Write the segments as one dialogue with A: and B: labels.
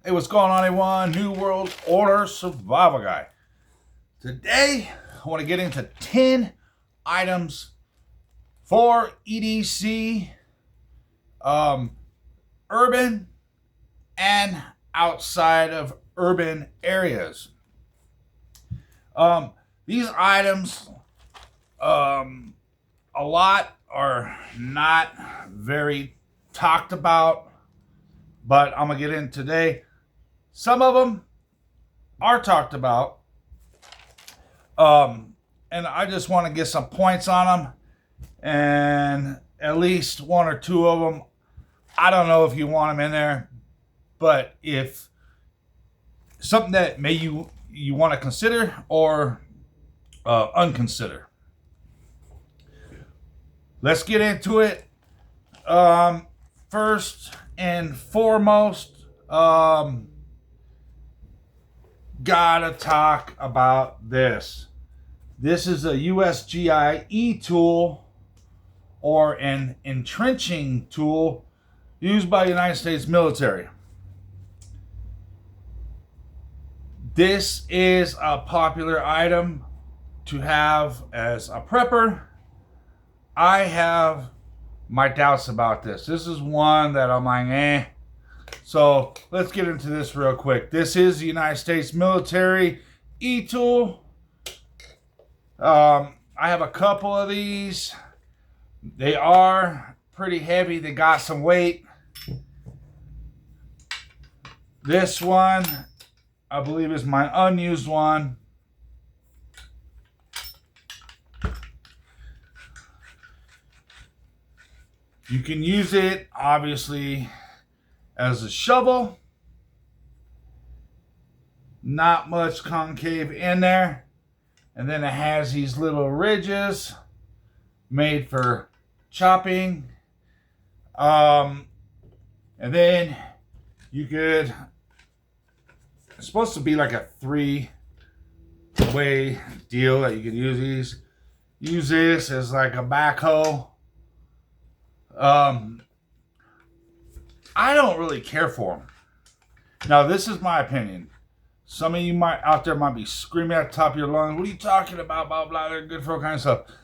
A: Hey, what's going on, everyone? New World Order Survival Guy. Today, I want to get into 10 items for EDC, urban and outside of urban areas. These items, a lot are not very talked about, but I'm going to get in today. Some of them are talked about, and I just want to get some points on them, and at least one or two of them, I don't know if you want them in there, but if something that you want to consider or unconsider. Let's get into it. First and foremost, gotta talk about this. This is a USGI tool, or an entrenching tool used by the United States military. This is a popular item to have as a prepper. I have my doubts about this. This is one that I'm like, eh. So let's get into this real quick. This is the United States military tool. I have a couple of these. They are pretty heavy. They got some weight. This one, I believe, is my unused one. You can use it, obviously, as a shovel. Not much concave in there. And then it has these little ridges made for chopping. And then you could, it's supposed to be like a 3-way deal that you could use these. Use this as like a backhoe. I don't really care for them. Now, this is my opinion. Some of you out there might be screaming at the top of your lungs, what are you talking about, blah, blah, they're good for all kinds of stuff.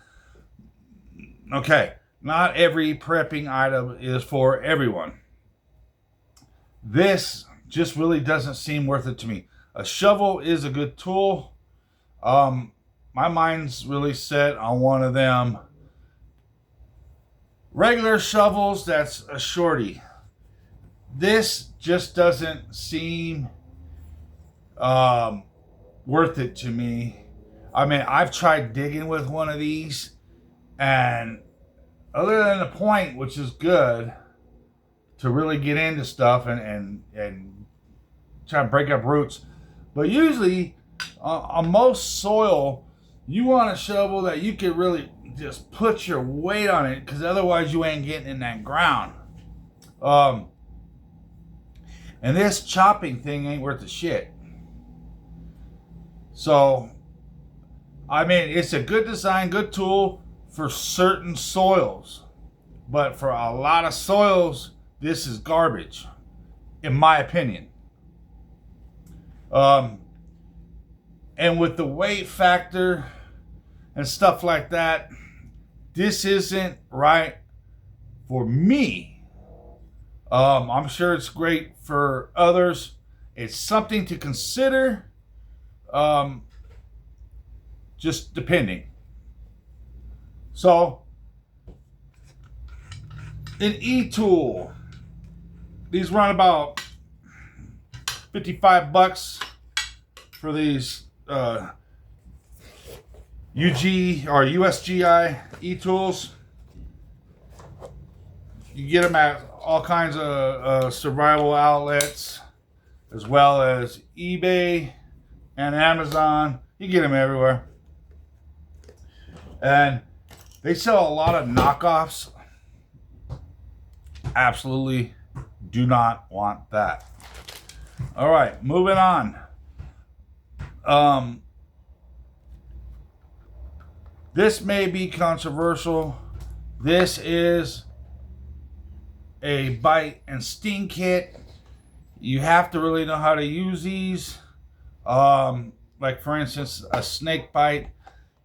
A: Okay, not every prepping item is for everyone. This just really doesn't seem worth it to me. A shovel is a good tool. My mind's really set on one of them regular shovels that's a shorty. This just doesn't seem worth it to me. I mean, I've tried digging with one of these, and other than the point, which is good to really get into stuff and try to break up roots, but usually on most soil, you want a shovel that you can really just put your weight on it, because otherwise you ain't getting in that ground. And this chopping thing ain't worth a shit. So, I mean, it's a good design, good tool for certain soils. But for a lot of soils, this is garbage, in my opinion. And with the weight factor and stuff like that, this isn't right for me. I'm sure it's great for others. It's something to consider, just depending. So, an tool. These run about $55 for these UG or USGI tools. You get them at all kinds of survival outlets, as well as eBay and Amazon. You get them everywhere. And they sell a lot of knockoffs. Absolutely do not want that. All right, moving on. This may be controversial. This is a bite and sting kit You have to really know how to use these. Like for instance, a snake bite.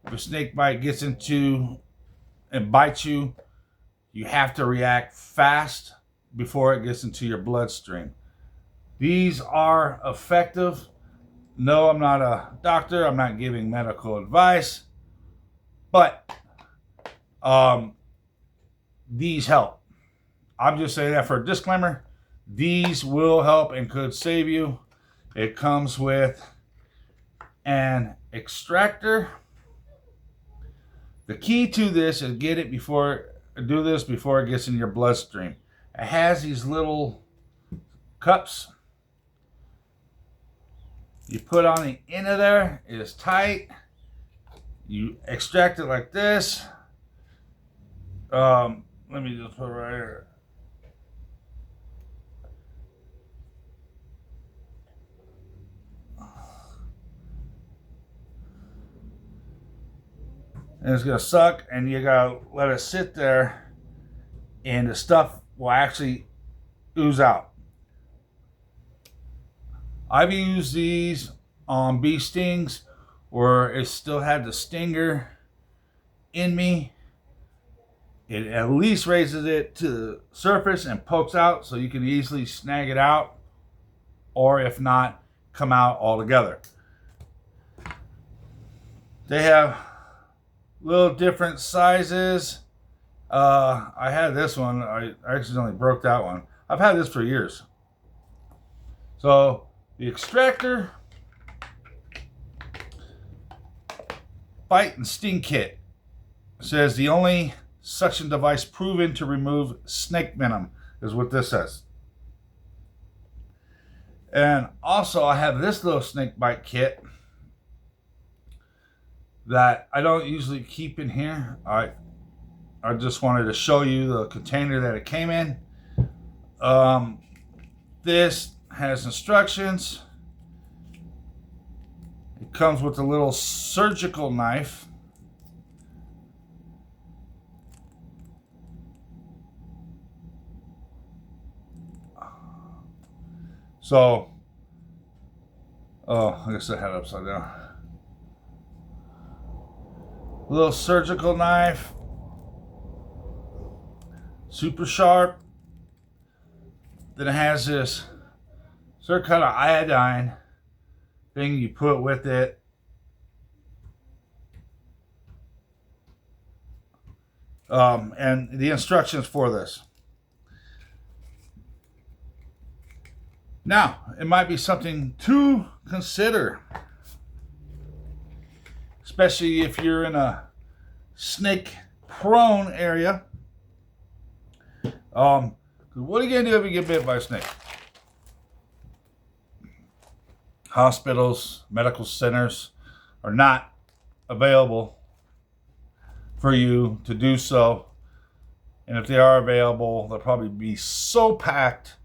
A: If a snake bite gets into and bites you, you have to react fast before it gets into your bloodstream. These are effective. No, I'm not a doctor. I'm not giving medical advice. But these help. I'm just saying that for a disclaimer. These will help and could save you. It comes with an extractor. The key to this is do this before it gets in your bloodstream. It has these little cups. You put on the end of there. It is tight. You extract it like this. Let me just put it right here. And it's going to suck, and you got to let it sit there, and the stuff will actually ooze out. I've used these on bee stings where it still had the stinger in me. It at least raises it to the surface and pokes out so you can easily snag it out, or if not, come out altogether. They have little different sizes. I had this one. I accidentally broke that one. I've had this for years. So the extractor, bite and sting kit says the only suction device proven to remove snake venom is what this says. And also I have this little snake bite kit that I don't usually keep in here. I just wanted to show you the container that it came in. This has instructions. It comes with a little surgical knife. So, I guess I had it upside down. A little surgical knife. Super sharp. Then it has this certain kind of iodine thing you put with it. And the instructions for this. Now, it might be something to consider, especially if you're in a snake-prone area. What are you going to do if you get bit by a snake? Hospitals, medical centers are not available for you to do so. And if they are available, they'll probably be so packed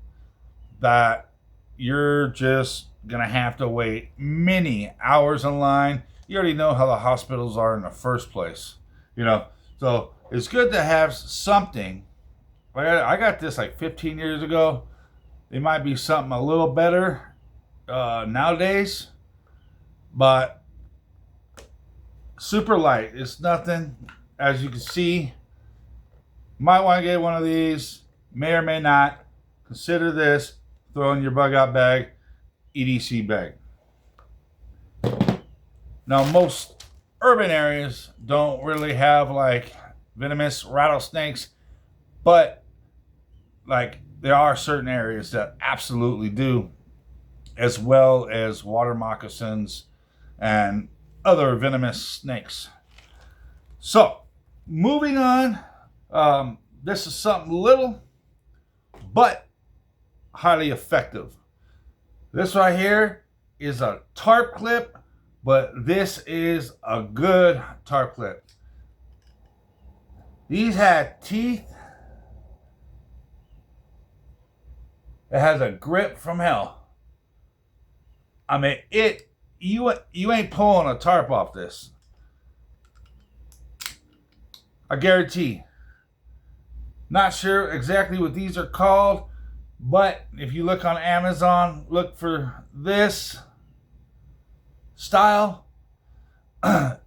A: that you're just going to have to wait many hours in line. You already know how the hospitals are in the first place, you know. So it's good to have something. Like I got this like 15 years ago. It might be something a little better nowadays, but super light. It's nothing, as you can see. Might want to get one of these. May or may not. Consider this. Throw in your bug out bag, EDC bag. Now, most urban areas don't really have like venomous rattlesnakes, but like there are certain areas that absolutely do, as well as water moccasins and other venomous snakes. So, moving on, this is something little, but highly effective. This right here is a Tarp Clip, but this is a good Tarp Clip. These had teeth. It has a grip from hell. I mean, you ain't pulling a tarp off this. I guarantee. Not sure exactly what these are called. But if you look on Amazon, look for this style.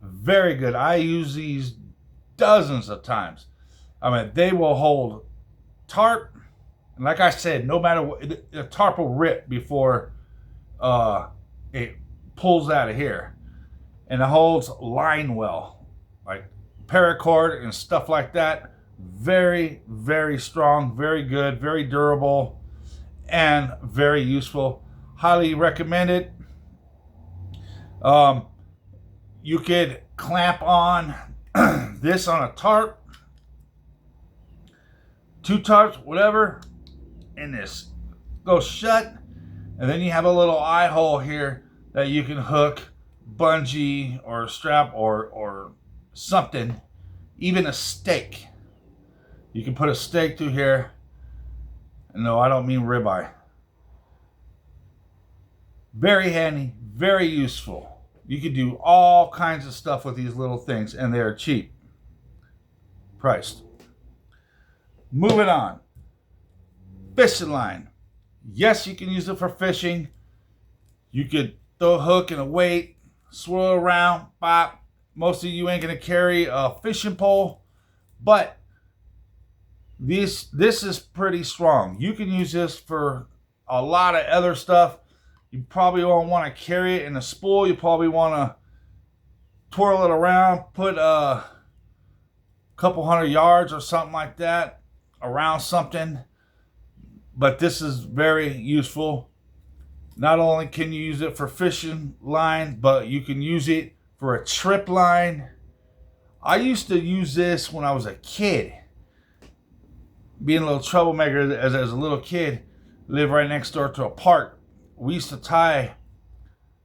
A: Very good. I use these dozens of times. I mean, they will hold tarp. And like I said, no matter what, the tarp will rip before it pulls out of here. And it holds line well, like paracord and stuff like that. Very, very strong, very good, very durable, and very useful. Highly recommend it. You could clamp on this on a tarp, 2 tarps, whatever, and this goes shut. And then you have a little eye hole here that you can hook bungee or strap or something, even a stake. You can put a stake through here. No, I don't mean ribeye. Very handy, very useful. You can do all kinds of stuff with these little things, and they're cheap priced. Moving on. Fishing line. Yes, you can use it for fishing. You could throw a hook and a weight, swirl around, pop. Most of you ain't gonna carry a fishing pole, but this is pretty strong. You can use this for a lot of other stuff. You probably won't want to carry it in a spool. You probably want to twirl it around, put a couple 100 yards or something like that around something. But this is very useful. Not only can you use it for fishing line, but you can use it for a trip line. I used to use this when I was a kid. Being a little troublemaker as a little kid, lived right next door to a park. We used to tie,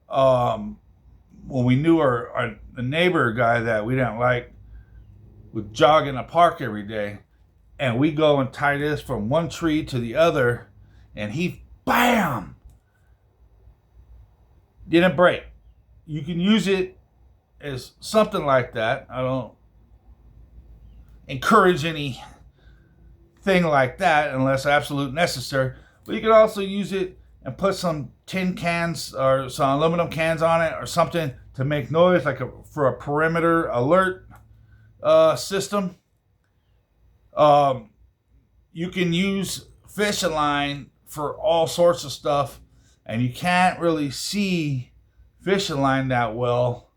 A: when we knew the neighbor guy that we didn't like would jog in the park every day, and we go and tie this from one tree to the other, and he, bam, didn't break. You can use it as something like that. I don't encourage anything like that unless absolute necessary, but you can also use it and put some tin cans or some aluminum cans on it or something to make noise, like for a perimeter alert system. You can use fishing line for all sorts of stuff, and you can't really see fishing line that well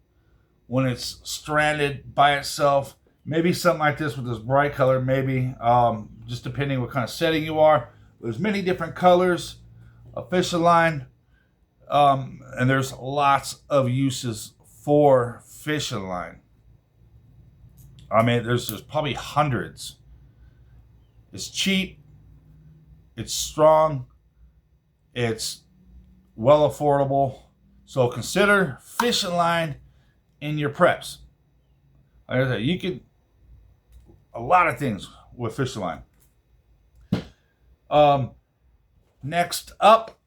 A: when it's stranded by itself. Maybe something like this with this bright color, maybe, just depending what kind of setting you are. There's many different colors of fishing line, and there's lots of uses for fishing line. I mean, there's probably hundreds. It's cheap, it's strong, it's well affordable. So consider fishing line in your preps. Like I said, you can a lot of things with fishing line. Next up,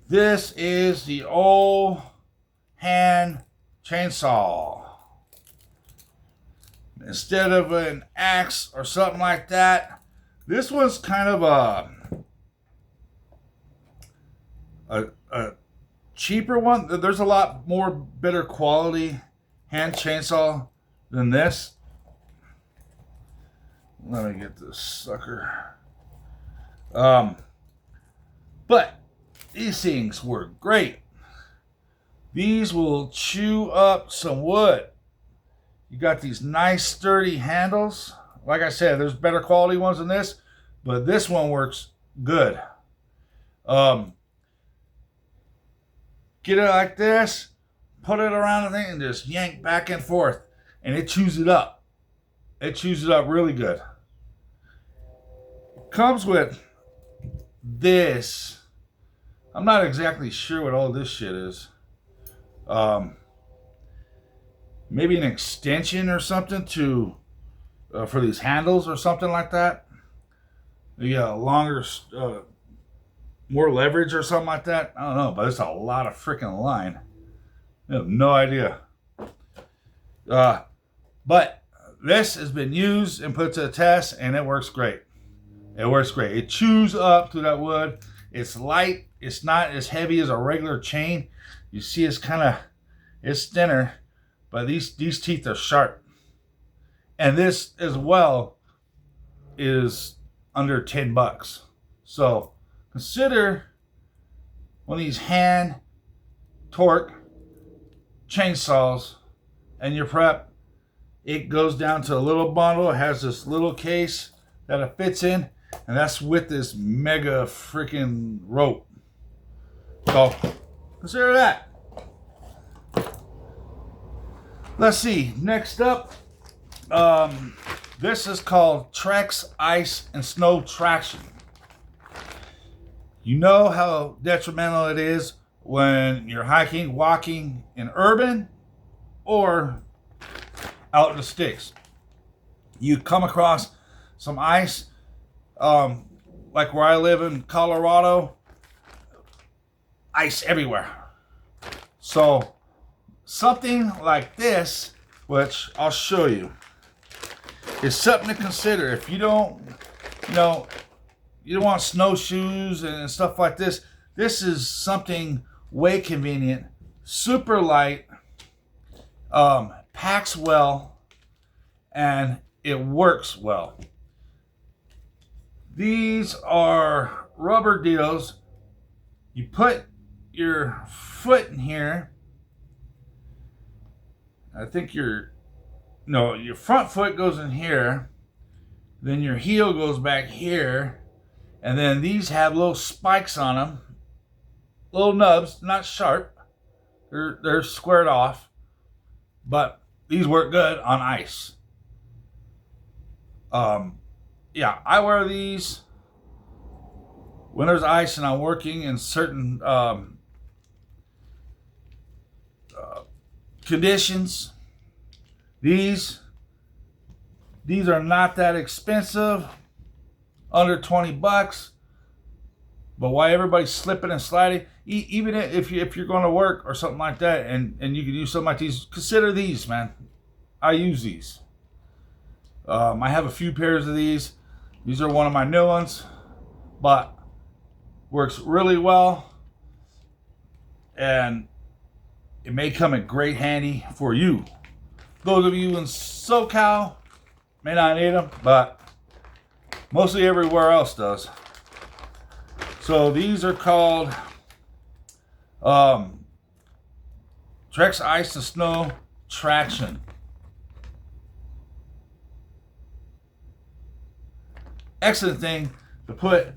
A: this is the old hand chainsaw. Instead of an axe or something like that, this one's kind of a cheaper one. There's a lot more better quality hand chainsaw than this. Let me get this sucker. But these things work great. These will chew up some wood. You got these nice sturdy handles. Like I said, there's better quality ones than this, but this one works good. Get it like this, put it around the thing, and just yank back and forth, and it chews it up. It chews it up really good. Comes with this. I'm not exactly sure what all this shit is. Maybe an extension or something to for these handles or something like that. You got a longer, more leverage or something like that. I don't know, but it's a lot of freaking line. I have no idea. But this has been used and put to the test, and it works great. It works great. It chews up through that wood. It's light. It's not as heavy as a regular chain. You see, it's thinner, but these teeth are sharp. And this as well is under $10. So consider one of these hand torque chainsaws and your prep. It goes down to a little bundle. It has this little case that it fits in, and that's with this mega freaking rope. So consider that. Let's see. Next up, this is called Trex Ice and Snow Traction. You know how detrimental it is when you're hiking, walking in urban or out in the sticks. You come across some ice, like where I live in Colorado, ice everywhere. So something like this, which I'll show you, is something to consider. If you don't, you don't want snowshoes and stuff like this, this is something way convenient, super light, packs well, and it works well. These are rubber deals. You put your foot in here. I think your front foot goes in here. Then your heel goes back here. And then these have little spikes on them. Little nubs, not sharp. They're squared off. But these work good on ice. Yeah, I wear these when there's ice and I'm working in certain conditions. These are not that expensive, under $20. But why everybody's slipping and sliding, even if you're going to work or something like that, and you can use something like these, consider these, man. I use these. I have a few pairs of these. These are one of my new ones, but works really well, and it may come in great handy for you. Those of you in SoCal may not need them, but mostly everywhere else does. So these are called Trex Ice and Snow Traction. Excellent thing to put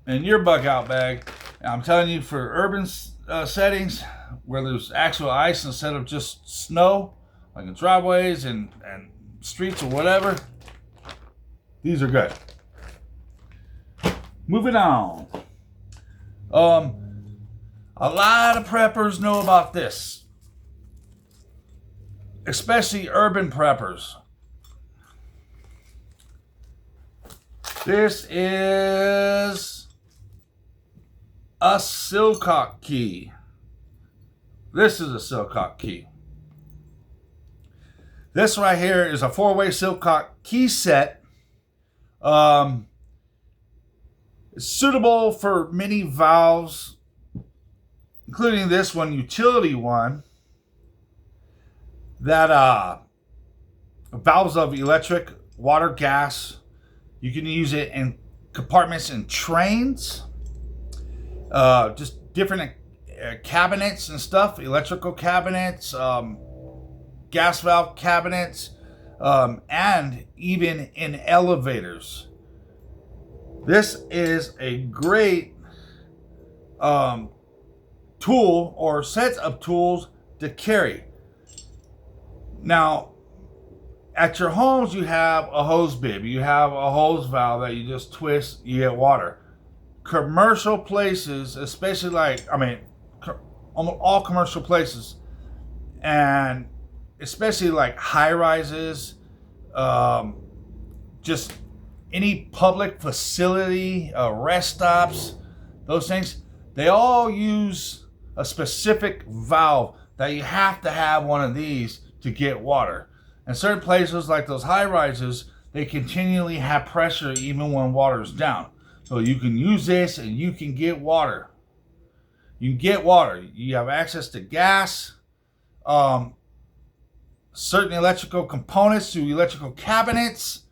A: in your bug out bag. And I'm telling you, for urban settings where there's actual ice instead of just snow, like in driveways and streets or whatever, these are good. Moving on. A lot of preppers know about this, especially urban preppers. This is a Silco Key. This is a Silco Key. This right here is a 4-way Silco Key set. It's suitable for many valves, including this one, utility one, that valves of electric, water, gas. You can use it in compartments in trains, just different cabinets and stuff, electrical cabinets, gas valve cabinets, and even in elevators. This is a great tool or set of tools to carry. Now, at your homes, you have a hose bib. You have a hose valve that you just twist, you get water. Commercial places, especially all commercial places, and especially like high rises, just any public facility, rest stops, those things, they all use a specific valve that you have to have one of these to get water. And certain places like those high rises, they continually have pressure even when water's down. So you can use this and you can get water. You can get water. You have access to gas, certain electrical components to electrical cabinets.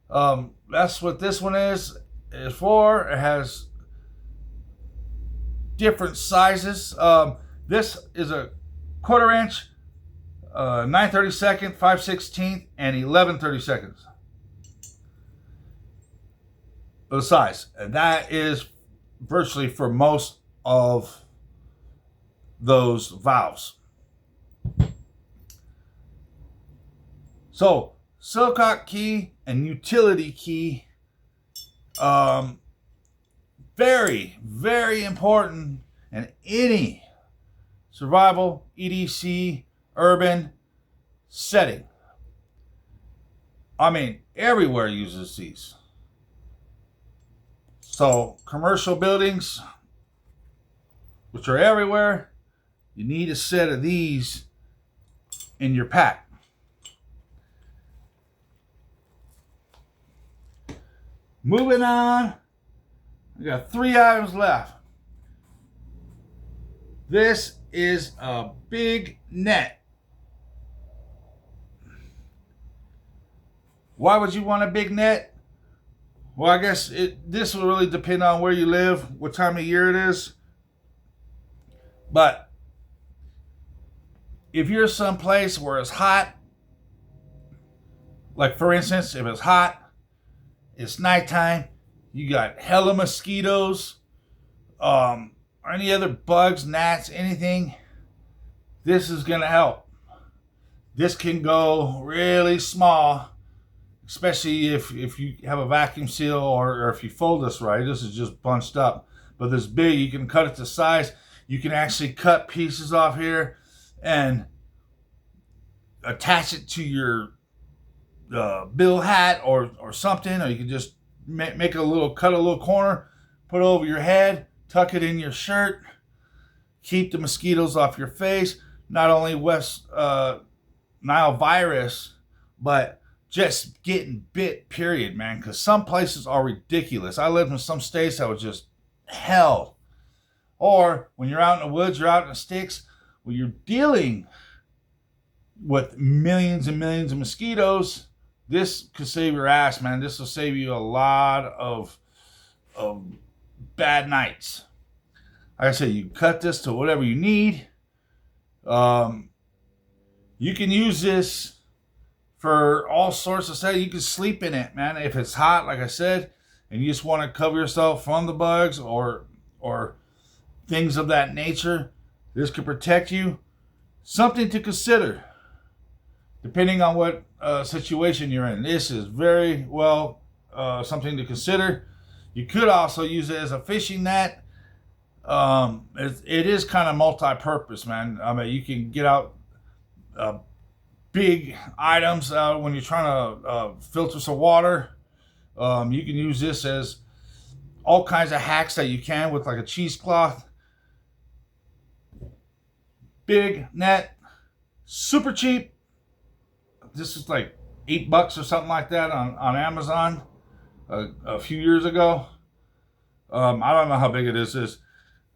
A: That's what this one is for. It has different sizes. This is a 1/4 inch, 9/32, 5/16, and 11/32 the size. And that is virtually for most of those valves. So Silco Key and utility key, very, very important in any survival, EDC, urban setting. I mean, everywhere uses these. So commercial buildings, which are everywhere, you need a set of these in your pack. Moving on, we got 3 items left. This is a big net. Why would you want a big net? Well, I guess this will really depend on where you live, what time of year it is. But if you're someplace where it's hot, like for instance, if it's hot, it's nighttime, you got hella mosquitoes, or any other bugs, gnats, anything, this is gonna help. This can go really small, especially if you have a vacuum seal or if you fold this right. This is just bunched up. But this big, you can cut it to size. You can actually cut pieces off here and attach it to your bill hat or something, or you can just cut a little corner, put it over your head, tuck it in your shirt, keep the mosquitoes off your face. Not only West Nile virus, but just getting bit, period, man. Because some places are ridiculous. I lived in some states that was just hell. Or when you're out in the woods, you're out in the sticks, when you're dealing with millions and millions of mosquitoes, this could save your ass, man. This will save you a lot of bad nights. Like I said, you cut this to whatever you need. You can use this for all sorts of stuff. You can sleep in it, man. If it's hot, like I said, and you just want to cover yourself from the bugs or things of that nature, this could protect you. Something to consider, depending on what situation you're in. This is very well something to consider. You could also use it as a fishing net. It is kind of multi-purpose, man. I mean, you can get out big items when you're trying to filter some water. You can use this as all kinds of hacks that you can with like a cheesecloth. Big net, super cheap. This is like $8 or something like that on Amazon a few years ago. I don't know how big it is.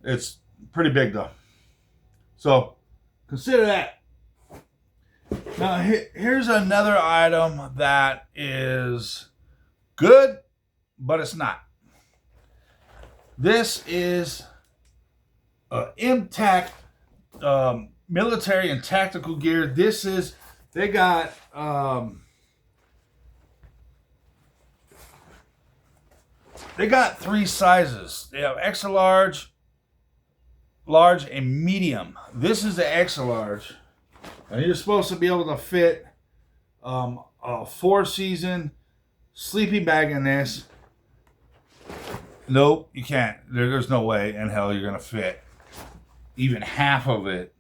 A: It's pretty big though. So consider that. Now here's another item that is good, but it's not. This is MTAC military and tactical gear. They got three sizes. They have extra large, large, and medium. This is the extra large, and you're supposed to be able to fit a 4-season sleeping bag in this. Nope, you can't. There's no way in hell you're gonna fit even half of it,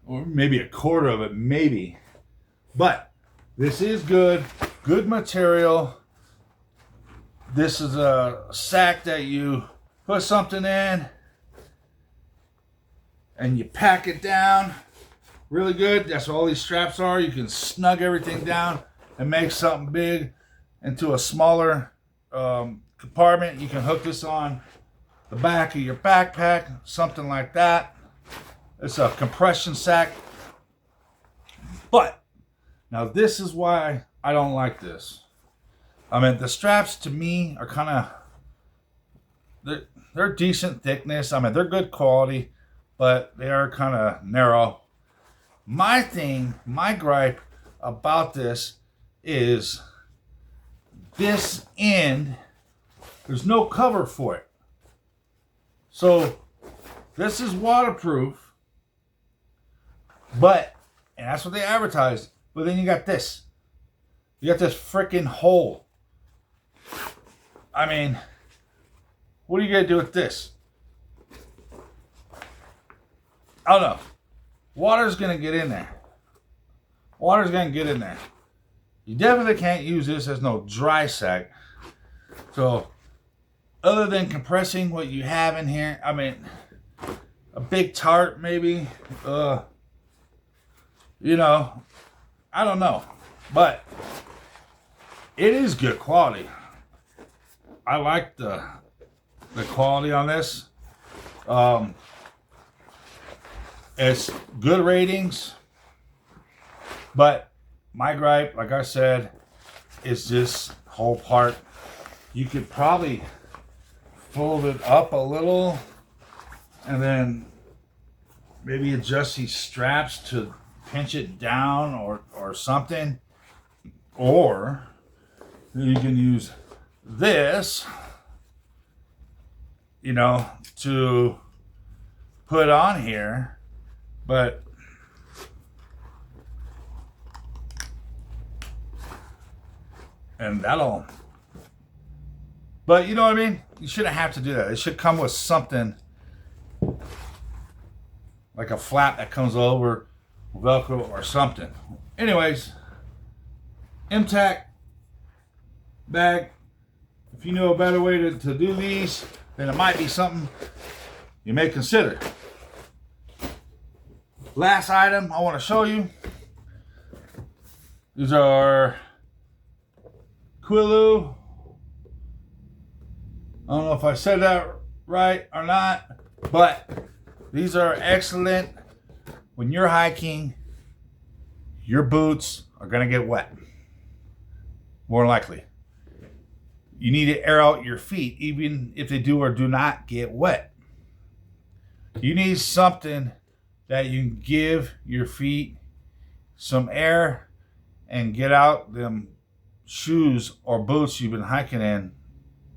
A: or maybe a quarter of it, maybe. But this is good material. This is a sack that you put something in and you pack it down really good. That's what all these straps are. You can snug everything down and make something big into a smaller compartment. You can hook this on the back of your backpack, something like that. It's a compression sack. But now this is why I don't like this. I mean, the straps to me are kind of, they're decent thickness. I mean, they're good quality, but they are kind of narrow. My gripe about this is this end, there's no cover for it. So this is waterproof, but, and that's what they advertised, but then you got this. You got this freaking hole. I mean, what are you going to do with this? I don't know. Water's going to get in there. Water's going to get in there. You definitely can't use this as no dry sack. So, other than compressing what you have in here, I mean, a big tarp maybe, you know, I don't know. But, it is good quality. I like the quality on this. It's good ratings, but my gripe, like I said, is this whole part. You could probably fold it up a little and then maybe adjust these straps to pinch it down or something. Or you can use this, you know, to put on here. But and that'll, but you know what I mean? You shouldn't have to do that. It should come with something like a flap that comes over, Velcro or something. Anyways, MTAC bag. If you know a better way to do these, then it might be something you may consider. Last item I want to show you. These are Quilu. I don't know if I said that right or not, but these are excellent when you're hiking. Your boots are going to get wet. More likely. You need to air out your feet, even if they do or do not get wet. You need something that you can give your feet some air and get out them shoes or boots you've been hiking in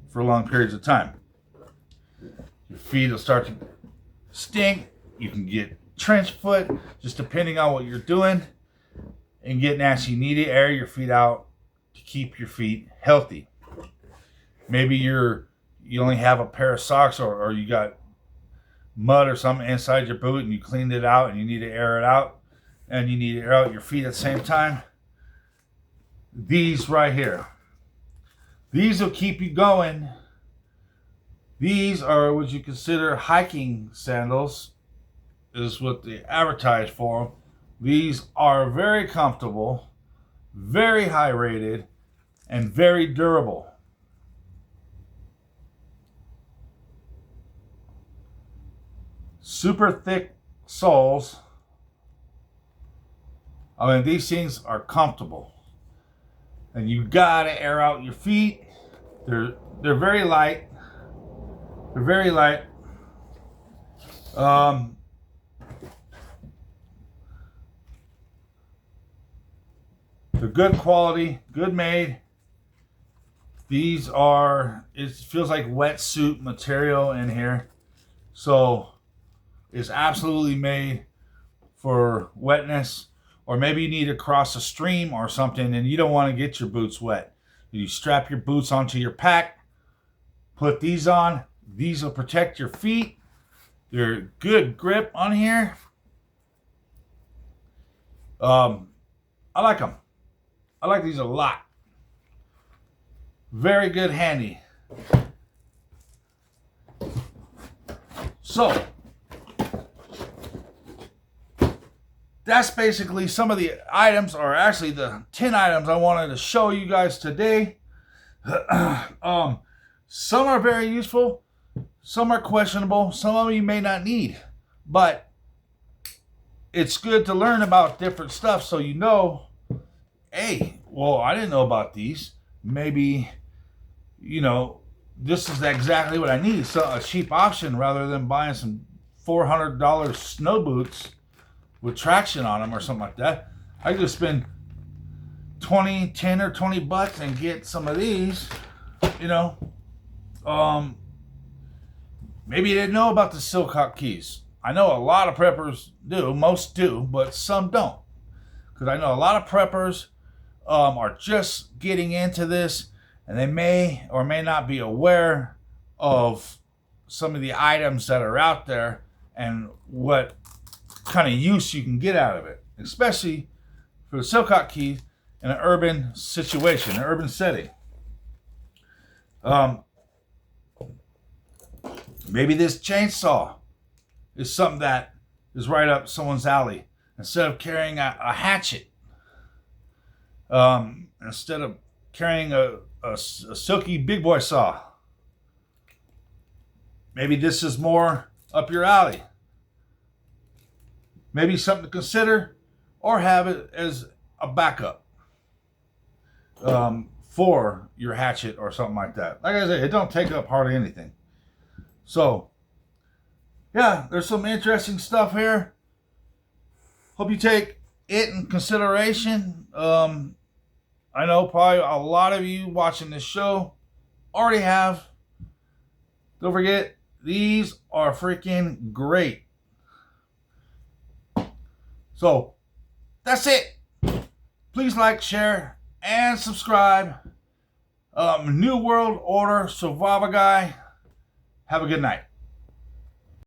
A: for long periods of time. Your feet will start to stink. You can get trench foot, just depending on what you're doing, and get nasty. You need to air your feet out to keep your feet healthy. Maybe you only have a pair of socks or you got mud or something inside your boot and you cleaned it out and you need to air it out and you need to air out your feet at the same time. These right here. These will keep you going. These are what you consider hiking sandals, is what they advertise for them. These are very comfortable, very high rated, and very durable. Super thick soles. I mean, these things are comfortable. And you gotta air out your feet. They're very light. They're very light. They're good quality, good made. These are, it feels like wetsuit material in here. So it's absolutely made for wetness. Or maybe you need to cross a stream or something and you don't want to get your boots wet. You strap your boots onto your pack, put these on. These will protect your feet. They're good grip on here. I like them. I like these a lot. Very good handy. So, that's basically some of the items, or actually the 10 items I wanted to show you guys today. Some are very useful, some are questionable, some of you may not need, but it's good to learn about different stuff so you know, hey, well, I didn't know about these. Maybe, you know, this is exactly what I need. So a cheap option rather than buying some $400 snow boots with traction on them or something like that. I could just spend 10 or 20 bucks and get some of these, you know. Maybe you didn't know about the Silco Keys. I know a lot of preppers do, most do, but some don't. Because I know a lot of preppers are just getting into this, and they may or may not be aware of some of the items that are out there and what kind of use you can get out of it, especially for the Silco Key in an urban situation, an urban setting. Maybe this chainsaw is something that is right up someone's alley. Instead of carrying a hatchet, instead of carrying a silky big boy saw, maybe this is more up your alley. Maybe something to consider, or have it as a backup for your hatchet or something like that. Like I said, it don't take up hardly anything. So, yeah, there's some interesting stuff here. Hope you take it in consideration. I know probably a lot of you watching this show already have. Don't forget, these are freaking great. So, that's it. Please like, share, and subscribe. New World Order Survival Guy. Have a good night.